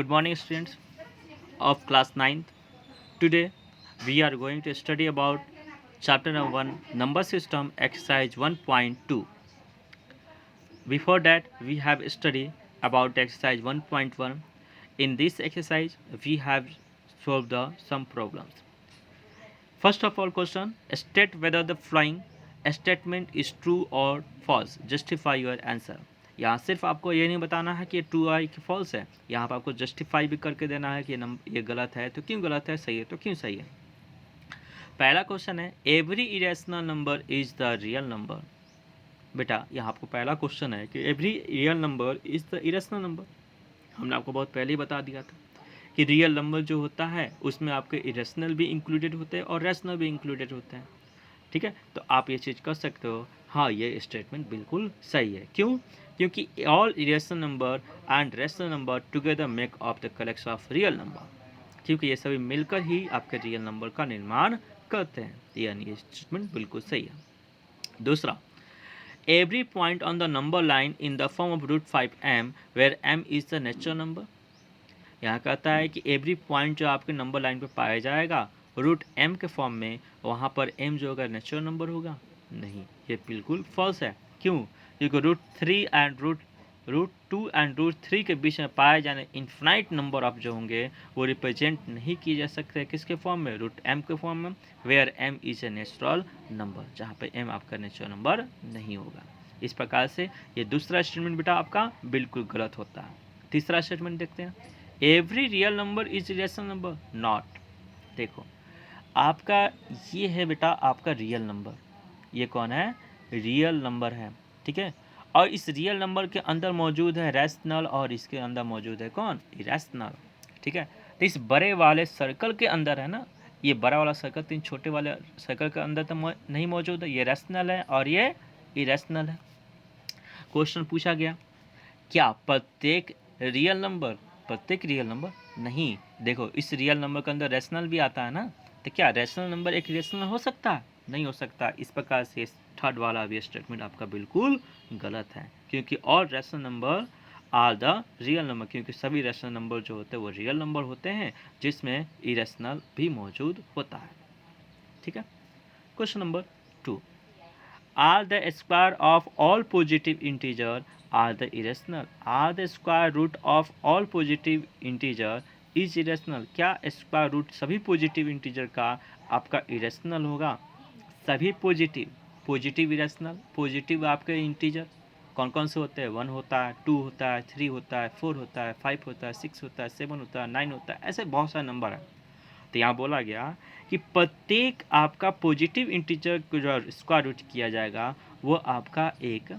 Good morning, students of class 9th. Today, we are going to study about chapter number 1, number system, exercise 1.2. Before that, we have studied about exercise 1.1. In this exercise, we have solved some problems. First of all, question: state whether the following statement is true or false. Justify your answer. यहाँ सिर्फ आपको ये नहीं बताना है कि ये true है कि फॉल्स है, यहाँ पर आपको जस्टिफाई भी करके देना है कि ये गलत है तो क्यों गलत है, सही है तो क्यों सही है। पहला क्वेश्चन है every irrational number is the real number. बेटा यहाँ आपको पहला क्वेश्चन है कि every real number is the irrational number. हमने आपको बहुत पहले ही बता दिया था कि रियल नंबर जो होता है उसमें आपके इरेशनल भी इंक्लूडेड होते हैं और रैशनल भी इंक्लूडेड होते हैं। ठीक है, तो आप ये चीज़ कर सकते हो। हाँ, ये स्टेटमेंट बिल्कुल सही है। क्यों? क्योंकि all irrational number and rational number together make of the collection of real number. क्योंकि ये सभी मिलकर ही आपके रियल नंबर का निर्माण करते हैं, यानी ये स्टेटमेंट बिल्कुल सही है। दूसरा, every point on the number line in the form of √5m where m is the natural number. यहाँ कहता है कि एवरी पॉइंट जो आपके नंबर लाइन पे पाया जाएगा √m के फॉर्म में, वहाँ पर m जो होगा नेचुरल नंबर होगा। नहीं, ये बिल्कुल फॉल्स है। क्यों? क्योंकि √2 एंड √3 के बीच में पाए जाने इन्फिनाइट नंबर ऑफ जो होंगे वो रिप्रेजेंट नहीं किए जा सकते किसके फॉर्म में, √m के फॉर्म में, where m is a natural number, जहाँ पे m आपका नेचुरल नंबर नहीं होगा। इस प्रकार से ये दूसरा स्टेटमेंट बेटा आपका बिल्कुल गलत होता है। तीसरा स्टेटमेंट देखते हैं, every real number is irrational number not. देखो आपका ये है बेटा आपका रियल नंबर, ये कौन है, रियल नंबर है। ठीक है, और इस रियल नंबर के अंदर मौजूद है रैशनल और इसके अंदर मौजूद है कौन, इरेशनल। ठीक है, तो इस बड़े वाले सर्कल के अंदर है ना, ये बड़ा वाला सर्कल, तीन छोटे वाले सर्कल के अंदर तो नहीं मौजूद है, ये रैशनल है और ये इरेशनल है। क्वेश्चन पूछा गया क्या प्रत्येक रियल नंबर नहीं। देखो इस रियल नंबर के अंदर रैशनल भी आता है ना, तो क्या रैशनल नंबर एक इरेशनल हो सकता है, नहीं हो सकता। इस प्रकार से थर्ड वाला भी स्टेटमेंट आपका बिल्कुल गलत है, क्योंकि all rational number are the real number, क्योंकि सभी रैशनल नंबर जो होते हैं वो रियल नंबर होते हैं जिसमें इरेशनल भी मौजूद होता है। ठीक है, question number 2, are the square of all positive integer are the irrational. Are the square root of all positive integer is irrational. क्या स्क्वायर रूट सभी पॉजिटिव इंटीजर का आपका इरेशनल होगा? सभी पॉजिटिव इरेशनल। पॉजिटिव आपके इंटीजर कौन कौन से होते हैं? 1 होता है, 2 होता है, 3 होता है, 4 होता है, 5 होता है, 6 होता है, 7 होता है, 9 होता है, ऐसे बहुत सारे नंबर हैं। तो यहाँ बोला गया कि प्रत्येक आपका पॉजिटिव इंटीजर को जो स्क्वायर रूट किया जाएगा वो आपका एक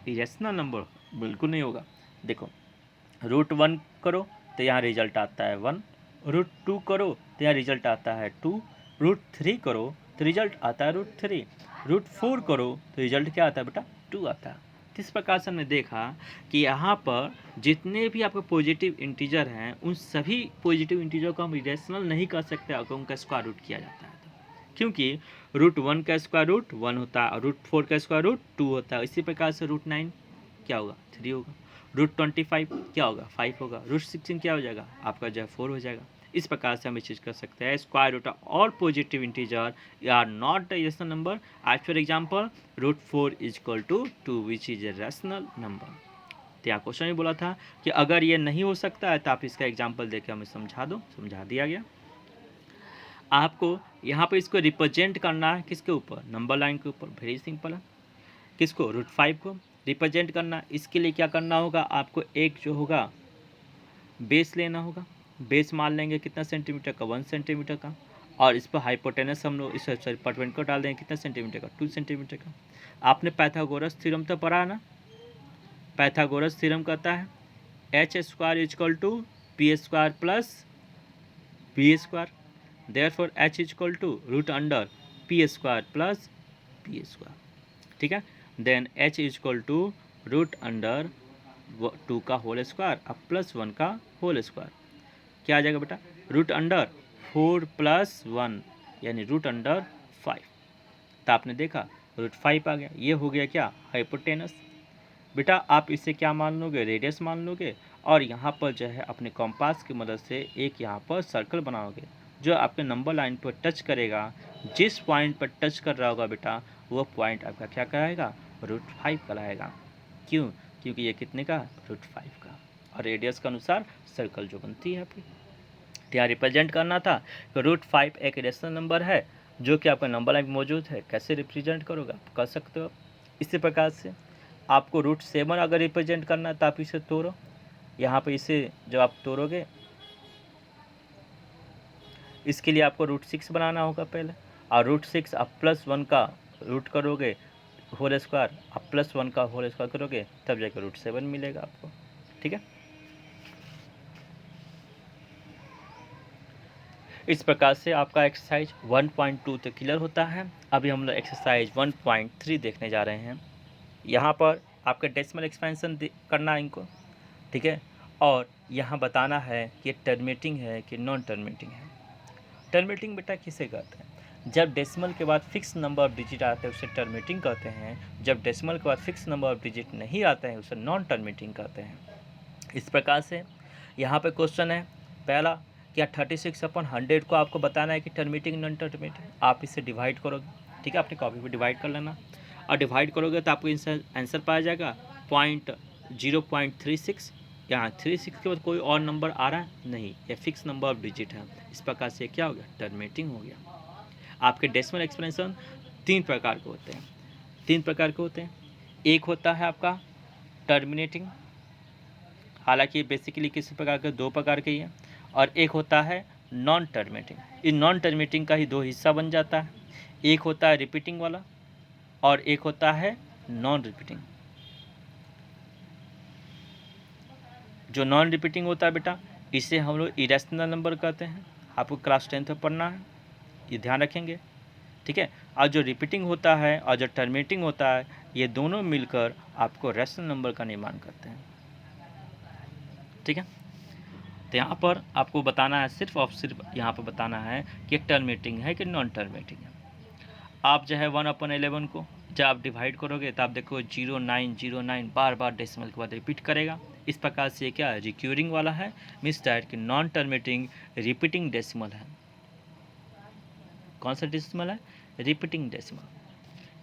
इरेशनल नंबर बिल्कुल नहीं होगा। देखो √1 करो तो यहाँ रिजल्ट आता है 1, √2 करो तो यहाँ रिजल्ट आता है 2, √3 करो तो रिजल्ट आता है √3, √4 करो तो रिजल्ट क्या आता है बेटा, 2 आता है। इस प्रकार से हमने देखा कि यहाँ पर जितने भी आपके पॉजिटिव इंटीजर हैं उन सभी पॉजिटिव इंटीजर को हम इरेशनल नहीं कर सकते अगर उनका स्क्वायर रूट किया जाता है तो, क्योंकि √1 का स्क्वायर रूट 1 होता है और √4 का स्क्वायर रूट 2 होता है। इसी प्रकार से √9 क्या होगा, 3 होगा, √25 क्या होगा, 5 होगा, √16 क्या हो जाएगा आपका जो है 4 हो जाएगा। इस प्रकार से हम इस चीज़ कर सकते हैं, square root of all positive integer are not the irrational number. As for example √4 is equal to 2 which is a rational number. तो यहाँ क्वेश्चन ही बोला था कि अगर ये नहीं हो सकता है तो आप इसका एग्जांपल देके हमें समझा दो, समझा दिया गया। आपको यहाँ पर इसको रिप्रेजेंट करना है किसके ऊपर, नंबर लाइन के ऊपर। वेरी सिंपल है, किसको, √5 को रिप्रेजेंट करना। इसके लिए क्या करना होगा, आपको एक जो होगा बेस लेना होगा। बेस मान लेंगे कितना सेंटीमीटर का, 1 सेंटीमीटर का, और इस पर हाइपोटेनस हम लोग इस परपेंडिकुलर डाल देंगे कितना सेंटीमीटर का, 2 सेंटीमीटर का। आपने पाइथागोरस थ्योरम तो पढ़ा ना, पाइथागोरस थ्योरम कहता है h² equal to p² plus b², therefore h equal to √p² plus p²। ठीक है, देन h इक्वल टू √2 का होल स्क्वायर अब प्लस 1 का होल स्क्वायर। क्या आ जाएगा बेटा, √4 + 1 यानी √5। तो आपने देखा √5 आ गया, ये हो गया क्या, हाइपोटेनस। बेटा आप इसे क्या मान लोगे, रेडियस मान लोगे, और यहाँ पर जो है अपने कंपास की मदद से एक यहाँ पर सर्कल बनाओगे जो आपके नंबर लाइन पर टच करेगा। जिस पॉइंट पर टच कर रहा होगा बेटा वो पॉइंट आपका क्या कराएगा, √5 कराएगा। क्यों? क्योंकि ये कितने का, √5 का। और रेडियस के अनुसार सर्कल जो बनती है आपकी। तो यहाँ रिप्रेजेंट करना था कि √5 एक रेशनल नंबर है जो कि आपका नंबर लाइन में मौजूद है। कैसे रिप्रेजेंट करोगे, आप कर सकते हो इसी प्रकार से। आपको √7 अगर रिप्रेजेंट करना है तो आप इसे तोड़ो। यहाँ पे इसे जब आप तोड़ोगे इसके लिए आपको √6 बनाना होगा पहले, और √6 आप +1 का रूट करोगे होल स्क्वायर, आप +1 का होल स्क्वायर करोगे तब जाकर √7 मिलेगा आपको। ठीक है, इस प्रकार से आपका एक्सरसाइज 1.2 तो क्लियर होता है। अभी हम लोग एक्सरसाइज 1.3 देखने जा रहे हैं। यहाँ पर आपका डेसिमल एक्सपेंशन करना है इनको, ठीक है, और यहाँ बताना है कि टर्मिनेटिंग है कि नॉन टर्मिनेटिंग है। टर्मिनेटिंग बेटा किसे कहते हैं, जब डेसिमल के बाद फिक्स नंबर ऑफ डिजिट आते हैं उसे टर्मिनेटिंग कहते हैं। जब डेसिमल के बाद फिक्स नंबर ऑफ डिजिट नहीं आते हैं उसे नॉन टर्मिनेटिंग कहते हैं। इस प्रकार से यहाँ पे क्वेश्चन है पहला, क्या 36/100 को आपको बताना है कि टर्मिनेटिंग नॉन टर्मिनेटिंग। आप इसे डिवाइड करोगे, ठीक है, अपनी कॉपी पे डिवाइड कर लेना, और डिवाइड करोगे तो आपको आंसर पाया जाएगा 0.36। यहाँ 36 के बाद कोई और नंबर आ रहा है नहीं, ये फिक्स नंबर ऑफ डिजिट है। इस प्रकार से क्या हो गया, टर्मिनेटिंग हो गया। आपके डेसिमल एक्सप्रेशन 3 प्रकार के होते हैं, 3 प्रकार के होते हैं। एक होता है आपका टर्मिनेटिंग, हालांकि ये बेसिकली किसी प्रकार के 2 प्रकार के ही है, और एक होता है नॉन टर्मिनेटिंग। इस नॉन टर्मिनेटिंग का ही 2 हिस्सा बन जाता है, एक होता है रिपीटिंग वाला और एक होता है नॉन रिपीटिंग। जो नॉन रिपीटिंग होता है बेटा इसे हम लोग इरेशनल नंबर कहते हैं। आपको क्लास 10th में पढ़ना है, ये ध्यान रखेंगे, ठीक है। और जो रिपीटिंग होता है और जो टर्मिनेटिंग होता है ये दोनों मिलकर आपको रैशनल नंबर का निर्माण करते हैं, ठीक है। तो यहाँ पर आपको बताना है सिर्फ और सिर्फ यहाँ पर बताना है कि टर्मिनेटिंग है कि नॉन टर्मिनेटिंग है। आप जो है 1/11 को जब आप डिवाइड करोगे तो आप देखो 0909 बार बार डेसिमल के बाद रिपीट करेगा। इस प्रकार से क्या है, रिक्यूरिंग वाला है, मीन्स दैट कि नॉन टर्मिनेटिंग रिपीटिंग डेसिमल है। कौन सा डेसिमल है, रिपीटिंग डेसिमल।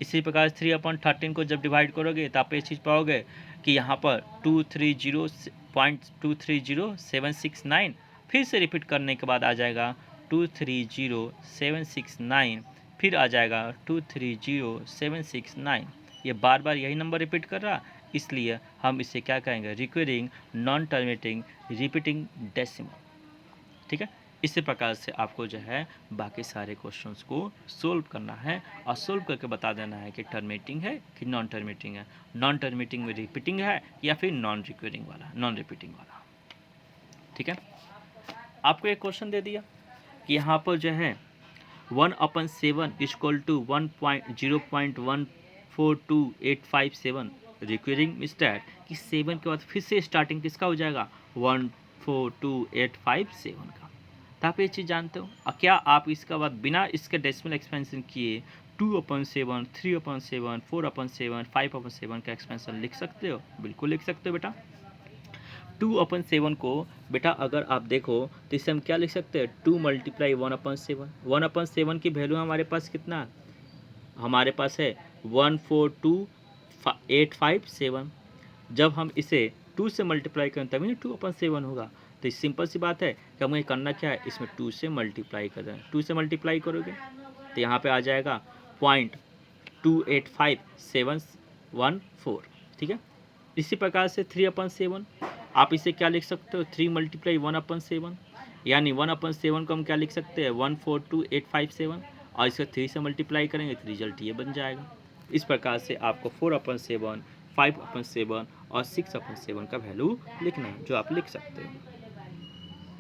इसी प्रकार 3/13 को जब डिवाइड करोगे तो आप ये चीज़ पाओगे कि यहाँ पर 230.230769 फिर से रिपीट करने के बाद आ जाएगा 230,769, फिर आ जाएगा 230,769। ये बार बार यही नंबर रिपीट कर रहा, इसलिए हम इसे क्या कहेंगे, recurring non terminating repeating decimal, ठीक है। इसी प्रकार से आपको जो है बाकी सारे क्वेश्चंस को सोल्व करना है और सोल्व करके बता देना है कि टर्मिनेटिंग है कि नॉन टर्मिनेटिंग है, नॉन टर्मिनेटिंग में रिपीटिंग है या फिर नॉन रिक्यूरिंग वाला, नॉन रिपीटिंग वाला, ठीक है। आपको एक क्वेश्चन दे दिया कि यहाँ पर जो है 1/7 = 0.142857 रिक्यूरिंग, मींस दैट कि 7 के बाद फिर से स्टार्टिंग किसका हो जाएगा, 142,857 का। तो आप ये चीज़ जानते हो, और क्या आप इसका बाद बिना इसके डेसिमल एक्सपेंशन किए 2/7, 3/7, 4/7, 5/7 का एक्सपेंशन लिख सकते हो, बिल्कुल लिख सकते हो बेटा। 2/7 को बेटा अगर आप देखो तो इससे हम क्या लिख सकते हैं, 2 × 1/7। 1/7 की वैल्यू हमारे पास कितना, हमारे पास है 142,857। जब हम इसे 2 से मल्टीप्लाई करें तभी ना 2/7 होगा। तो इस सिंपल सी बात है कि हमें करना क्या है, इसमें 2 से मल्टीप्लाई कर दें। 2 से मल्टीप्लाई करोगे तो यहाँ पे आ जाएगा 0.285714, ठीक है। इसी प्रकार से 3/7 आप इसे क्या लिख सकते हो, 3 × 1/7, यानी 1/7 को हम क्या लिख सकते हैं, 142,857, और इसको 3 से मल्टीप्लाई करेंगे तो रिजल्ट ये बन जाएगा। इस प्रकार से आपको 4/7, 5/7 और 6/7 का वैल्यू लिखना है, जो आप लिख सकते हो,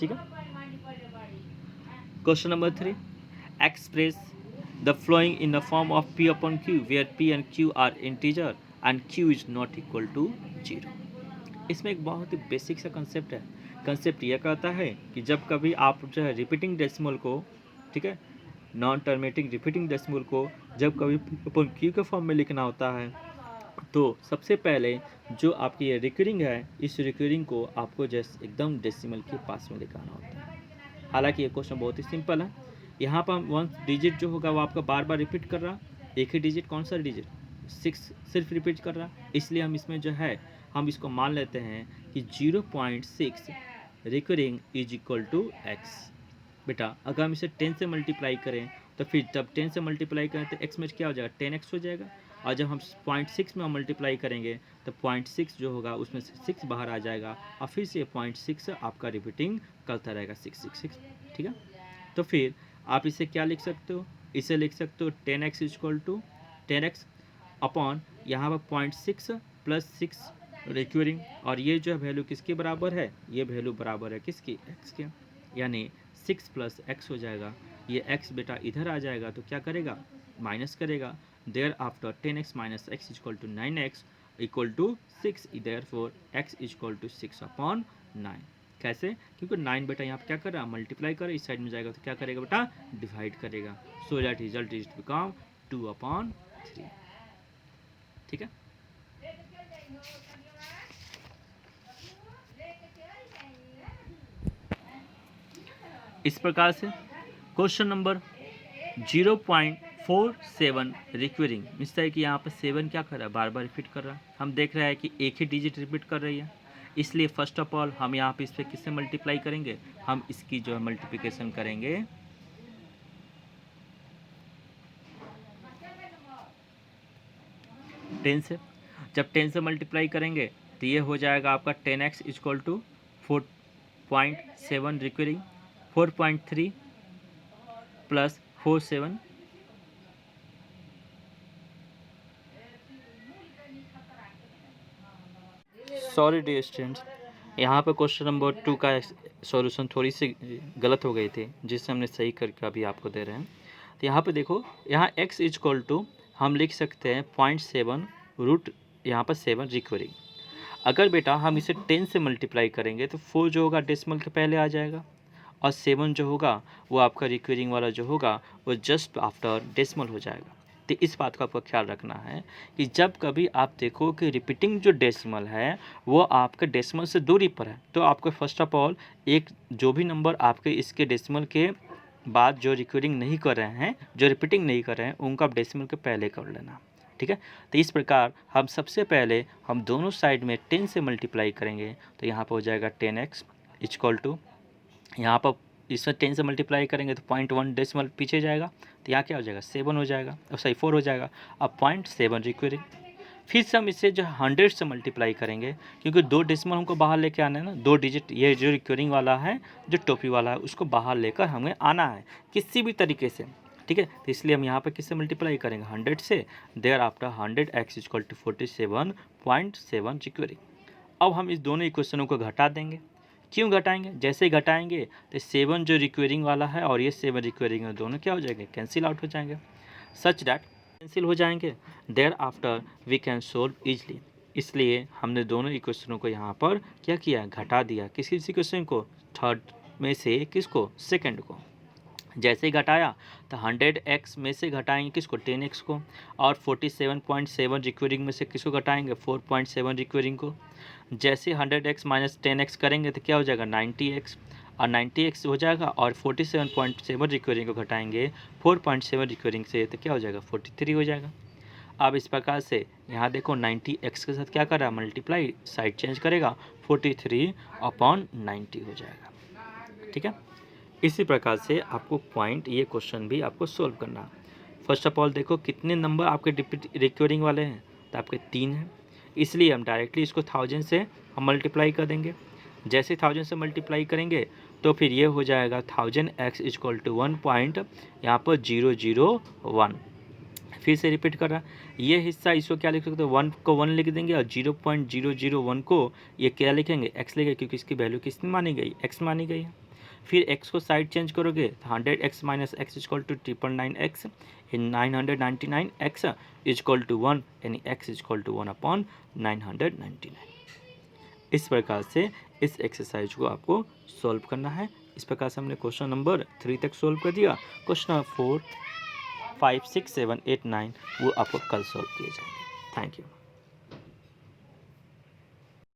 ठीक है। Question number 3, express the following in the form of P/Q where P and Q are integer and Q is not equal to 0। इसमें एक बहुत ही बेसिक सा कंसेप्ट है। कंसेप्ट यह कहता है कि जब कभी आप जो है रिपीटिंग डेसिमल को, ठीक है, नॉन टर्मिनेटिंग रिपीटिंग डेसिमल को जब कभी P/Q के फॉर्म में लिखना होता है तो सबसे पहले जो आपकी ये रिकरिंग है, इस रिकरिंग को आपको जस्ट एकदम डेसिमल के पास में लेकर आना होता है। हालांकि ये क्वेश्चन बहुत ही सिंपल है। यहाँ पर वन डिजिट जो होगा वो आपका बार बार रिपीट कर रहा, एक ही डिजिट, कौन सा डिजिट, 6 सिर्फ रिपीट कर रहा, इसलिए हम इसमें जो है हम इसको मान लेते हैं कि 0.6 recurring is equal to x. बेटा अगर हम इसे 10 से मल्टीप्लाई करें तो फिर जब 10 से मल्टीप्लाई करें तो x में क्या हो जाएगा, 10x हो जाएगा। और जब हम 0.6 में मल्टीप्लाई करेंगे तो 0.6 जो होगा उसमें से 6 बाहर आ जाएगा और फिर से 0.6 आपका रिपीटिंग करता रहेगा 666। ठीक है, तो फिर आप इसे क्या लिख सकते हो, इसे लिख सकते हो 10x equal to 10x upon यहाँ पर 0.6 प्लस 6 रिक्यूरिंग, और ये जो वैल्यू किसके बराबर है, ये वैल्यू बराबर है किसकी, x के, यानी 6 प्लस x हो जाएगा। ये x बेटा इधर आ जाएगा तो क्या करेगा, माइनस करेगा। Thereafter 10x minus x equal to 9x equal to 6, therefore x equal to 6 upon 9। कैसे, क्योंकि 9 बेटा यहाँ पर क्या कर रहा है, मल्टीप्लाई कर, इस साइड में जाएगा तो क्या करेगा बेटा, डिवाइड करेगा। So that result is become 2 upon 3। ठीक है, इस प्रकार से क्वेश्चन नंबर 0.47 रिक्वेरिंग मीन्स है कि यहाँ पर 7 क्या कर रहा है, बार बार रिपीट कर रहा है। हम देख रहे हैं कि एक ही डिजिट रिपीट कर रही है, इसलिए फर्स्ट ऑफ ऑल हम यहाँ पे इस पर किससे मल्टीप्लाई करेंगे, हम इसकी जो है मल्टीप्लिकेशन करेंगे 10 से। जब 10 से मल्टीप्लाई करेंगे तो ये हो जाएगा आपका 10x equal to 4.7 recurring 4.3 plus 47 sorry dear students, यहाँ पर क्वेश्चन नंबर 2 का सॉल्यूशन थोड़ी सी गलत हो गई थी, जिससे हमने सही करके अभी आपको दे रहे हैं। तो यहाँ पे देखो, यहाँ x इक्वल टू हम लिख सकते हैं 0.7 रूट यहाँ पर 7 रिक्वेरिंग। अगर बेटा हम इसे 10 से मल्टीप्लाई करेंगे तो 4 जो होगा डेसिमल के पहले आ जाएगा, और 7 जो होगा वो आपका रिक्वेरिंग वाला जो होगा वो जस्ट आफ्टर डेसिमल हो जाएगा। तो इस बात का आपको ख्याल रखना है कि जब कभी आप देखो कि रिपीटिंग जो डेसिमल है वो आपके डेसिमल से दूरी पर है, तो आपको फर्स्ट ऑफ ऑल एक जो भी नंबर आपके इसके डेसिमल के बाद जो रिक्वेरिंग नहीं कर रहे हैं, जो रिपीटिंग नहीं कर रहे हैं, उनका आप डेसिमल के पहले कर लेना। ठीक है, तो इस प्रकार हम सबसे पहले हम दोनों साइड में 10 से मल्टीप्लाई करेंगे, तो यहाँ पर हो जाएगा 10x इक्वल टू, यहाँ पर इसमें 10 से मल्टीप्लाई करेंगे तो 0.1 डेसिमल पीछे जाएगा, तो यहाँ क्या हो जाएगा 7 हो जाएगा, और सही 4 हो जाएगा। अब 0.7 रिक्वेरिंग, फिर से हम इसे जो 100 से मल्टीप्लाई करेंगे, क्योंकि 2 डेसिमल हमको बाहर लेके आना है ना, 2 डिजिट ये जो रिक्वेरिंग वाला है, जो टोपी वाला है, उसको बाहर लेकर हमें आना है किसी भी तरीके से। ठीक है, तो इसलिए हम यहाँ पर किससे मल्टीप्लाई करेंगे, 100 से। Thereafter 100x equal to 47.7 recurring. अब हम इस दोनों इक्वेशनों को घटा देंगे। क्यों घटाएंगे, जैसे ही घटाएंगे तो 7 जो रिक्वेरिंग वाला है और ये 7 रिक्वेरिंग है, दोनों क्या हो जाएंगे, कैंसिल आउट हो जाएंगे, सच डैट कैंसिल हो जाएंगे। Thereafter we can solve easily, इसलिए हमने दोनों इक्वेशनों को यहाँ पर क्या किया, घटा दिया। किस इक्वेशन को, थर्ड में से किसको, सेकेंड को। जैसे ही घटाया तो 100x में से घटाएंगे किसको, 10x को, और 47.7 रिक्वेरिंग में से किसको घटाएंगे, 4.7 रिक्वेरिंग को। जैसे 100x माइनस 10x करेंगे तो क्या हो जाएगा 90x, और 90x हो जाएगा, और 47.7 रिक्वेरिंग को घटाएंगे 4.7 रिक्वेरिंग से तो क्या हो जाएगा 43 हो जाएगा। अब इस प्रकार से यहाँ देखो 90x के साथ क्या कर रहा है, मल्टीप्लाई, साइड चेंज करेगा, 43 अपॉन 90 हो जाएगा। ठीक है, इसी प्रकार से आपको पॉइंट ये क्वेश्चन भी आपको सोल्व करना है। फर्स्ट ऑफ ऑल देखो कितने नंबर आपके रिक्वेरिंग वाले हैं, तो आपके 3 हैं, इसलिए हम डायरेक्टली इसको 1000 से हम मल्टीप्लाई कर देंगे। जैसे 1000 से मल्टीप्लाई करेंगे तो फिर ये हो जाएगा 1000x इक्वल टू 1 पॉइंट यहाँ पर 001। फिर से रिपीट कर रहा है, ये हिस्सा इसको क्या लिख सकते हो, 1 को 1 लिख देंगे, और 0.001 को ये क्या लिखेंगे, x लिखेंगे, क्योंकि इसकी वैल्यू किसने मानी गई, x मानी गई है। फिर x को साइड चेंज करोगे तो 100x minus x equal to 999x इन 999x इक्वल टू 1, यानी x इक्वल टू 1 अपॉन 999। इस प्रकार से इस एक्सरसाइज को आपको सॉल्व करना है। इस प्रकार से हमने क्वेश्चन नंबर 3 तक सॉल्व कर दिया। क्वेश्चन नंबर 4, 5, 6, 7, 8, 9 वो आपको कल सॉल्व किए जाएंगे। Thank you.